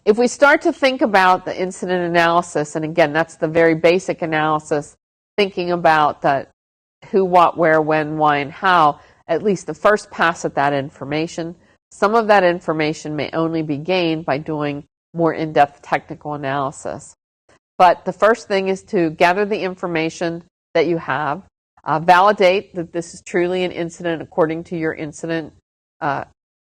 if we start to think about the incident analysis, and again, that's the very basic analysis, thinking about the who, what, where, when, why, and how, at least the first pass at that information. Some of that information may only be gained by doing more in-depth technical analysis. But the first thing is to gather the information that you have, validate that this is truly an incident according to your incident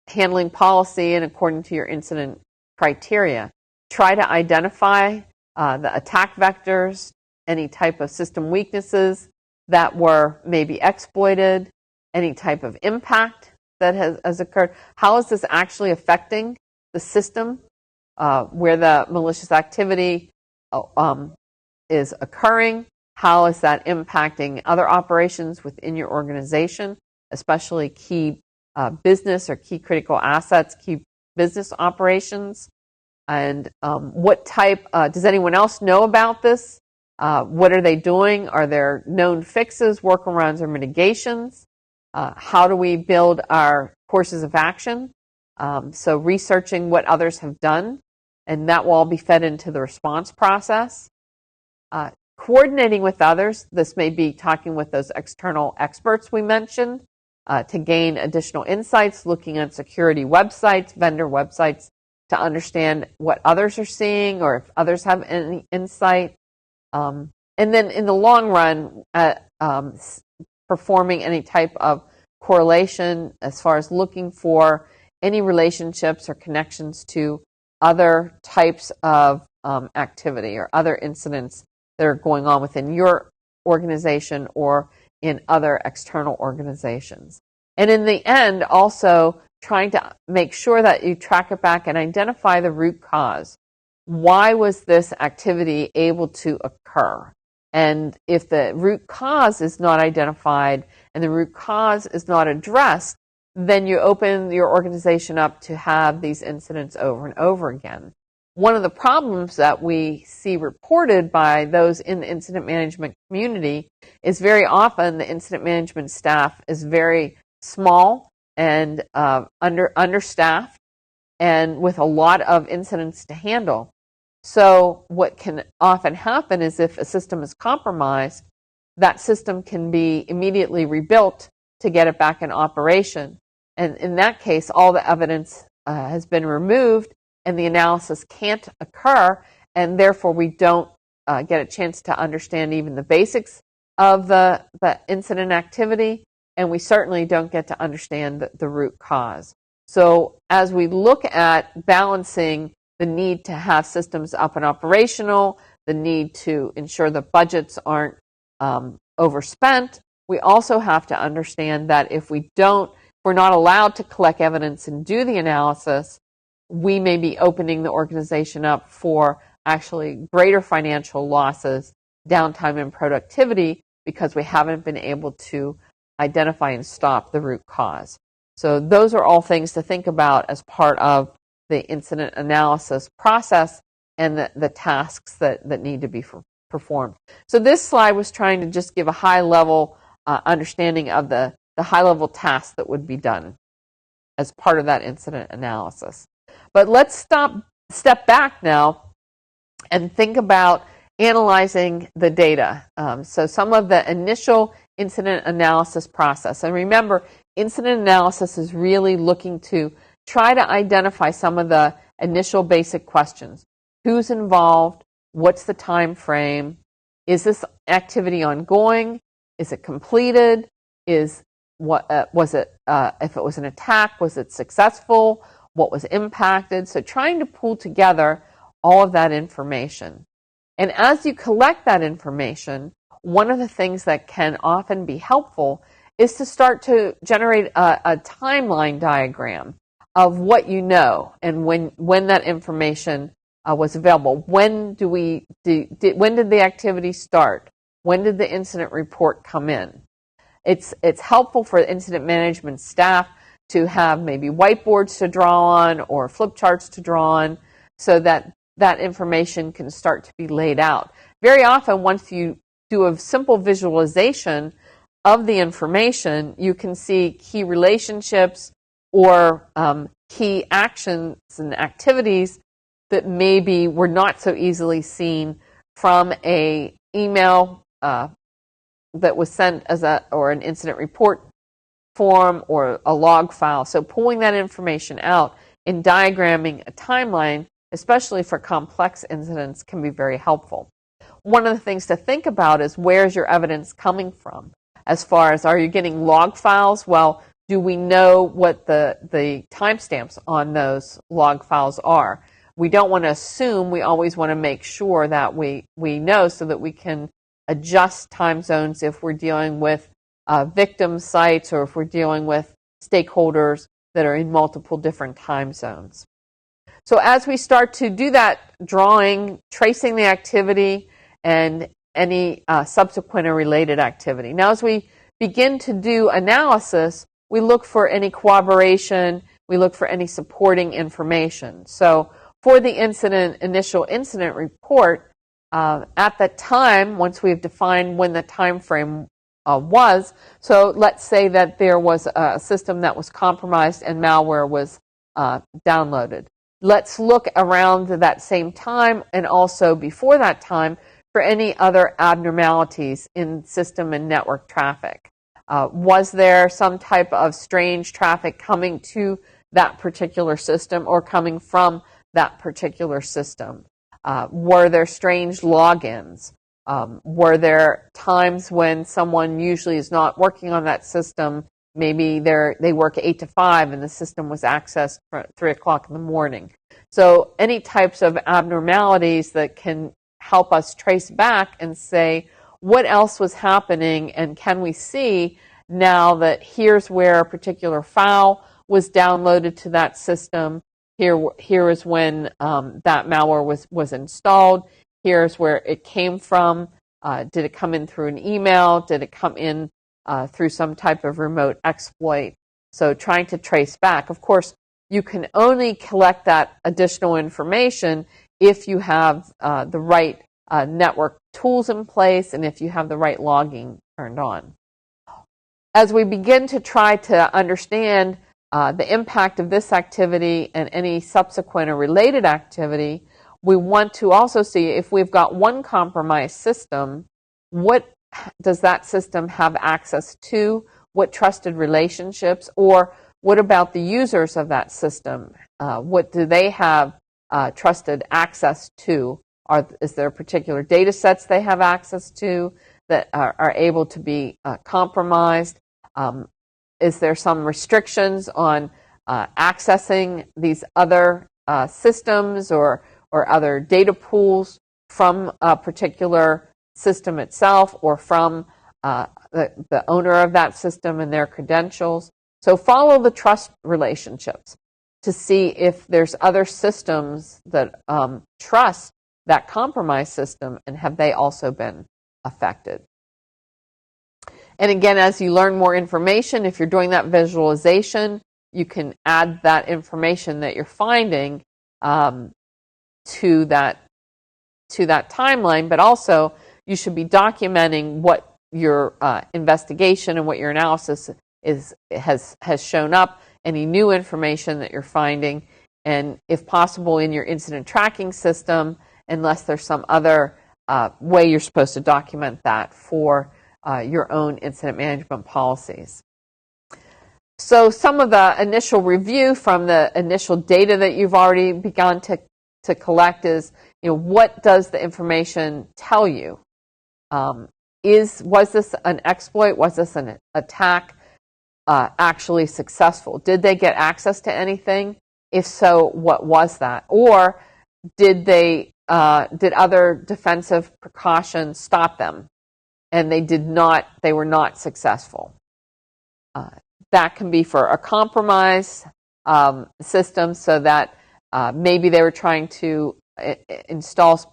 handling policy and according to your incident criteria. Try to identify the attack vectors, any type of system weaknesses that were maybe exploited, any type of impact that has occurred. How is this actually affecting the system where the malicious activity is occurring? How is that impacting other operations within your organization, especially key business or key critical assets, key business operations? And what type, does anyone else know about this? What are they doing? Are there known fixes, workarounds, or mitigations? How do we build our courses of action? So researching what others have done, and that will all be fed into the response process. Coordinating with others, this may be talking with those external experts we mentioned to gain additional insights, looking at security websites, vendor websites, to understand what others are seeing or if others have any insight. And then in the long run, performing any type of correlation as far as looking for any relationships or connections to other types of activity or other incidents that are going on within your organization or in other external organizations. And in the end, also trying to make sure that you track it back and identify the root cause. Why was this activity able to occur? And if the root cause is not identified and the root cause is not addressed, then you open your organization up to have these incidents over and over again. One of the problems that we see reported by those in the incident management community is very often the incident management staff is very small and understaffed and with a lot of incidents to handle. So what can often happen is if a system is compromised, that system can be immediately rebuilt to get it back in operation. And in that case, all the evidence has been removed and the analysis can't occur, and therefore we don't get a chance to understand even the basics of the incident activity, and we certainly don't get to understand the root cause. So as we look at balancing the need to have systems up and operational, the need to ensure the budgets aren't overspent, we also have to understand that if we're not allowed to collect evidence and do the analysis, we may be opening the organization up for actually greater financial losses, downtime, and productivity because we haven't been able to identify and stop the root cause. So those are all things to think about as part of the incident analysis process and the tasks that need to be performed. So this slide was trying to just give a high-level understanding of the high-level tasks that would be done as part of that incident analysis. But let's step back now and think about analyzing the data. So some of the initial incident analysis process. And remember, incident analysis is really looking to try to identify some of the initial basic questions. Who's involved? What's the time frame? Is this activity ongoing? Is it completed? If it was an attack, was it successful? What was impacted? So trying to pull together all of that information. And as you collect that information, one of the things that can often be helpful is to start to generate a timeline diagram of what you know and when that information was available. When did the activity start? When did the incident report come in? It's helpful for incident management staff to have maybe whiteboards to draw on or flip charts to draw on so that that information can start to be laid out. Very often, once you do a simple visualization of the information, you can see key relationships or key actions and activities that maybe were not so easily seen from a email that was sent as or an incident report form or a log file. So pulling that information out and diagramming a timeline, especially for complex incidents, can be very helpful. One of the things to think about is, where's your evidence coming from? As far as, are you getting log files? Well, do we know what the timestamps on those log files are? We don't want to assume. We always want to make sure that we know, so that we can adjust time zones if we're dealing with victim sites, or if we're dealing with stakeholders that are in multiple different time zones. So as we start to do that drawing, tracing the activity and any subsequent or related activity. Now, as we begin to do analysis, we look for any corroboration, we look for any supporting information. So for the initial incident report, at that time, once we've defined when the time frame was, so let's say that there was a system that was compromised and malware was downloaded. Let's look around that same time and also before that time for any other abnormalities in system and network traffic. Was there some type of strange traffic coming to that particular system or coming from that particular system? Were there strange logins? Were there times when someone usually is not working on that system? Maybe they work 8 to 5 and the system was accessed at 3 o'clock in the morning. So any types of abnormalities that can help us trace back and say, what else was happening, and can we see now that here's where a particular file was downloaded to that system, here is when that malware was installed, here's where it came from, did it come in through an email, did it come in through some type of remote exploit? So trying to trace back. Of course, you can only collect that additional information if you have the right network tools in place and if you have the right logging turned on. As we begin to try to understand the impact of this activity and any subsequent or related activity, we want to also see, if we've got one compromised system, what does that system have access to? What trusted relationships? Or what about the users of that system? What do they have trusted access to? Is there particular data sets they have access to that are able to be compromised? Is there some restrictions on accessing these other systems or other data pools from a particular system itself, or from the owner of that system and their credentials? So follow the trust relationships to see if there's other systems that trust that compromised system, and have they also been affected. And again, as you learn more information, if you're doing that visualization, you can add that information that you're finding to that timeline, but also you should be documenting what your investigation and what your analysis has shown up, any new information that you're finding, and if possible in your incident tracking system, unless there's some other way you're supposed to document that for your own incident management policies. So some of the initial review from the initial data that you've already begun to collect is, what does the information tell you? Was this an exploit? Was this an attack actually successful? Did they get access to anything? If so, what was that? Or did other defensive precautions stop them, and they were not successful? That can be for a compromised system, so that maybe they were trying to install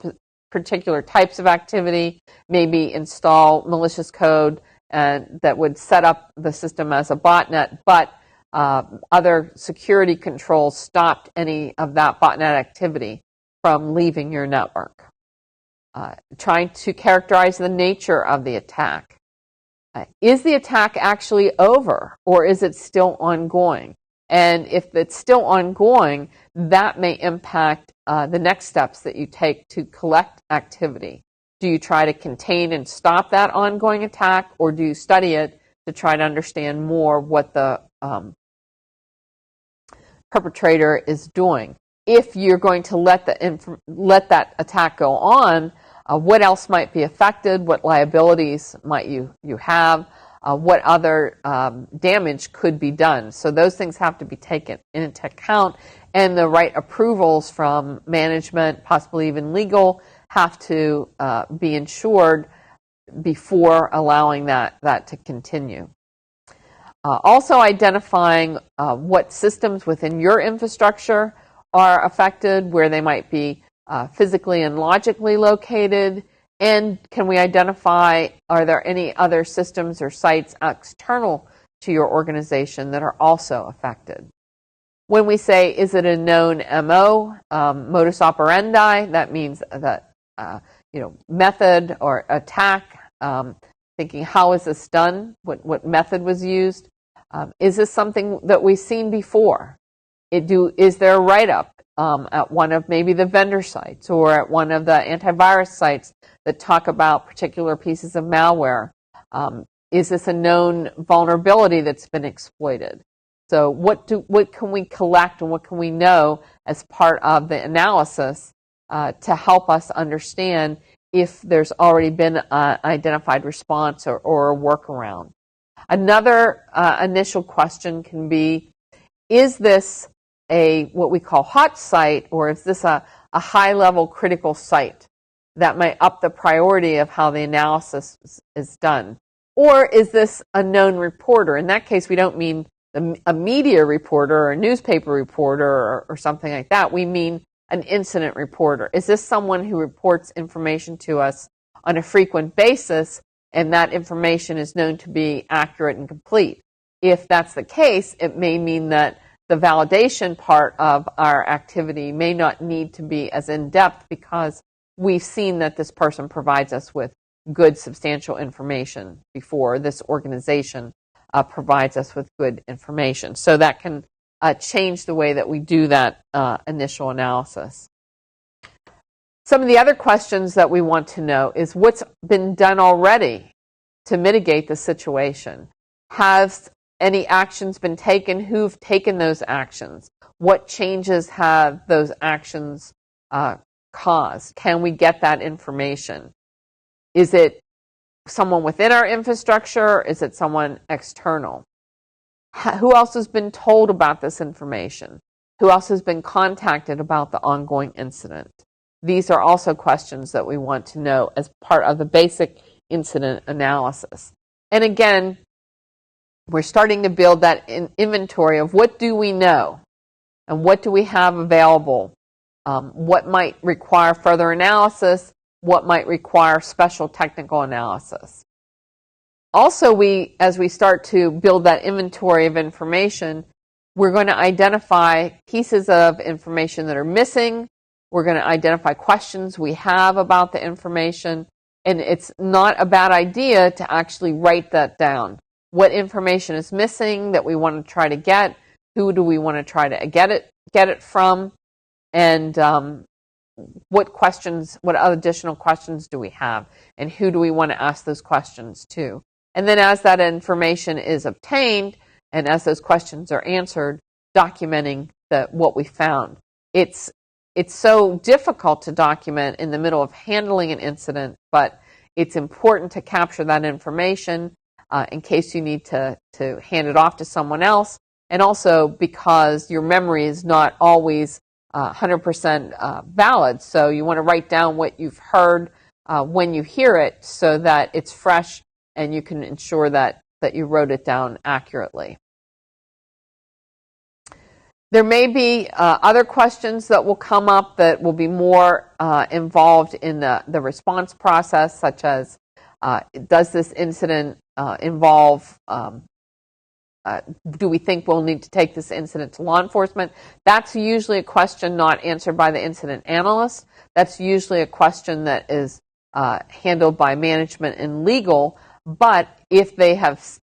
particular types of activity, maybe install malicious code that would set up the system as a botnet, but other security controls stopped any of that botnet activity from leaving your network. Trying to characterize the nature of the attack. Is the attack actually over, or is it still ongoing? And if it's still ongoing, that may impact the next steps that you take to collect activity? Do you try to contain and stop that ongoing attack, or do you study it to try to understand more what the perpetrator is doing? If you're going to let that attack go on, what else might be affected? What liabilities might you have? What other damage could be done? So those things have to be taken into account, and the right approvals from management, possibly even legal, have to be ensured before allowing that to continue. Also identifying what systems within your infrastructure are affected, where they might be physically and logically located, and can we identify, are there any other systems or sites external to your organization that are also affected? When we say, is it a known MO, modus operandi, that means that, method or attack, thinking how is this done, what method was used. Is this something that we've seen before? Is there a write-up at one of maybe the vendor sites or at one of the antivirus sites that talk about particular pieces of malware? Is this a known vulnerability that's been exploited? So what can we collect and what can we know as part of the analysis to help us understand if there's already been an identified response or a workaround? Another initial question can be, is this what we call hot site, or is this a high-level critical site that might up the priority of how the analysis is done? Or is this a known reporter? In that case, we don't mean a media reporter or a newspaper reporter or something like that. We mean an incident reporter. Is this someone who reports information to us on a frequent basis, and that information is known to be accurate and complete? If that's the case, it may mean that the validation part of our activity may not need to be as in-depth because we've seen that this person provides us with good, substantial information before. This organization provides us with good information. So that can change the way that we do that initial analysis. Some of the other questions that we want to know is what's been done already to mitigate the situation. Has any actions been taken? Who've taken those actions? What changes have those actions caused? Can we get that information? Is it someone within our infrastructure? Is it someone external? Who else has been told about this information? Who else has been contacted about the ongoing incident? These are also questions that we want to know as part of the basic incident analysis. And again, we're starting to build that inventory of what do we know and what do we have available, what might require further analysis, what might require special technical analysis. Also, as we start to build that inventory of information, we're going to identify pieces of information that are missing. We're going to identify questions we have about the information, and it's not a bad idea to actually write that down. What information is missing that we want to try to get? Who do we want to try to get it from? And what additional questions do we have? And who do we want to ask those questions to? And then as that information is obtained and as those questions are answered, documenting what we found. It's so difficult to document in the middle of handling an incident, but it's important to capture that information in case you need to hand it off to someone else, and also because your memory is not always 100% valid. So you want to write down what you've heard when you hear it so that it's fresh and you can ensure that you wrote it down accurately. There may be other questions that will come up that will be more involved in the response process, such as does this incident involve, do we think we'll need to take this incident to law enforcement? That's usually a question not answered by the incident analyst. That's usually a question that is handled by management and legal. But if they have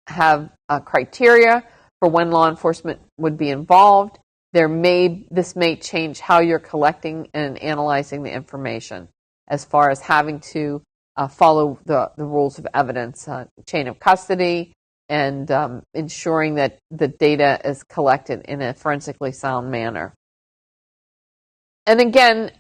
criteria for when law enforcement would be involved, this may change how you're collecting and analyzing the information, as far as having to follow the rules of evidence, chain of custody, and ensuring that the data is collected in a forensically sound manner. And again,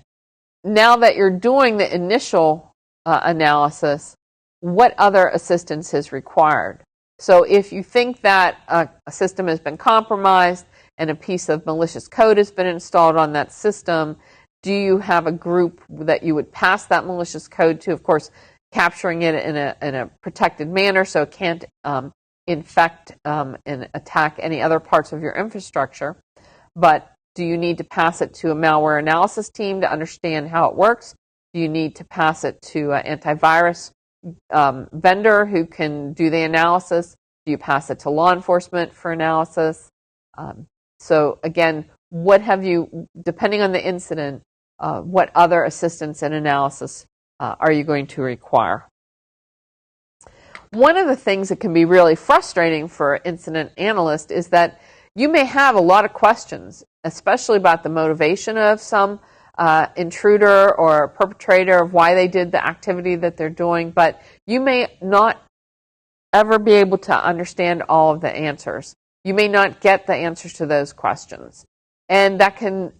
now that you're doing the initial analysis, what other assistance is required? So if you think that a system has been compromised and a piece of malicious code has been installed on that system, do you have a group that you would pass that malicious code to? Of course, capturing it in a protected manner so it can't infect and attack any other parts of your infrastructure. But do you need to pass it to a malware analysis team to understand how it works? Do you need to pass it to an antivirus vendor who can do the analysis? Do you pass it to law enforcement for analysis? So again, what have you, depending on the incident, what other assistance and analysis are you going to require? One of the things that can be really frustrating for an incident analyst is that you may have a lot of questions, especially about the motivation of some intruder or perpetrator, of why they did the activity that they're doing, but you may not ever be able to understand all of the answers. You may not get the answers to those questions. And that can,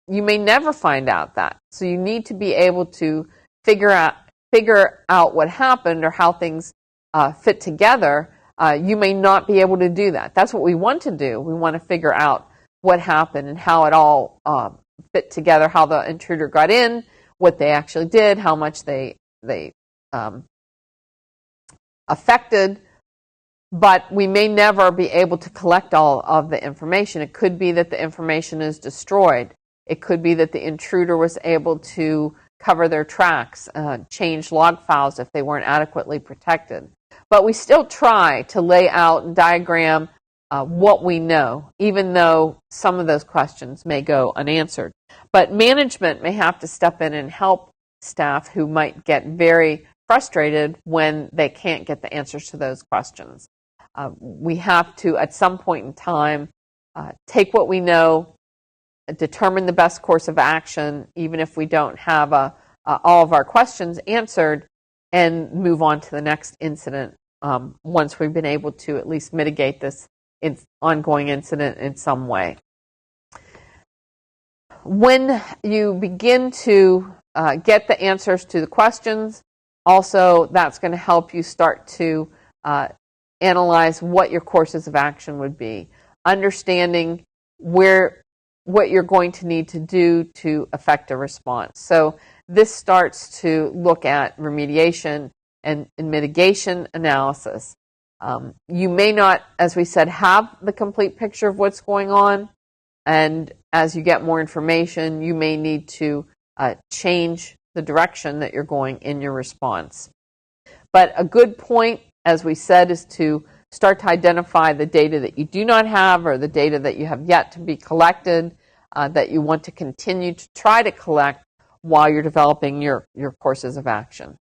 you may never find out that. So you need to be able to figure out what happened or how things fit together. You may not be able to do that. That's what we want to do. We want to figure out what happened and how it all fit together, how the intruder got in, what they actually did, how much they affected. But we may never be able to collect all of the information. It could be that the information is destroyed. It could be that the intruder was able to cover their tracks, change log files if they weren't adequately protected. But we still try to lay out and diagram what we know, even though some of those questions may go unanswered. But management may have to step in and help staff who might get very frustrated when they can't get the answers to those questions. We have to, at some point in time, take what we know, determine the best course of action, even if we don't have all of our questions answered, and move on to the next incident once we've been able to at least mitigate this ongoing incident in some way. When you begin to get the answers to the questions, also that's going to help you start to analyze what your courses of action would be, understanding what you're going to need to do to affect a response. So this starts to look at remediation and mitigation analysis. You may not, as we said, have the complete picture of what's going on, and as you get more information, you may need to change the direction that you're going in your response. But a good point, as we said, is to start to identify the data that you do not have or the data that you have yet to be collected, that you want to continue to try to collect while you're developing your courses of action.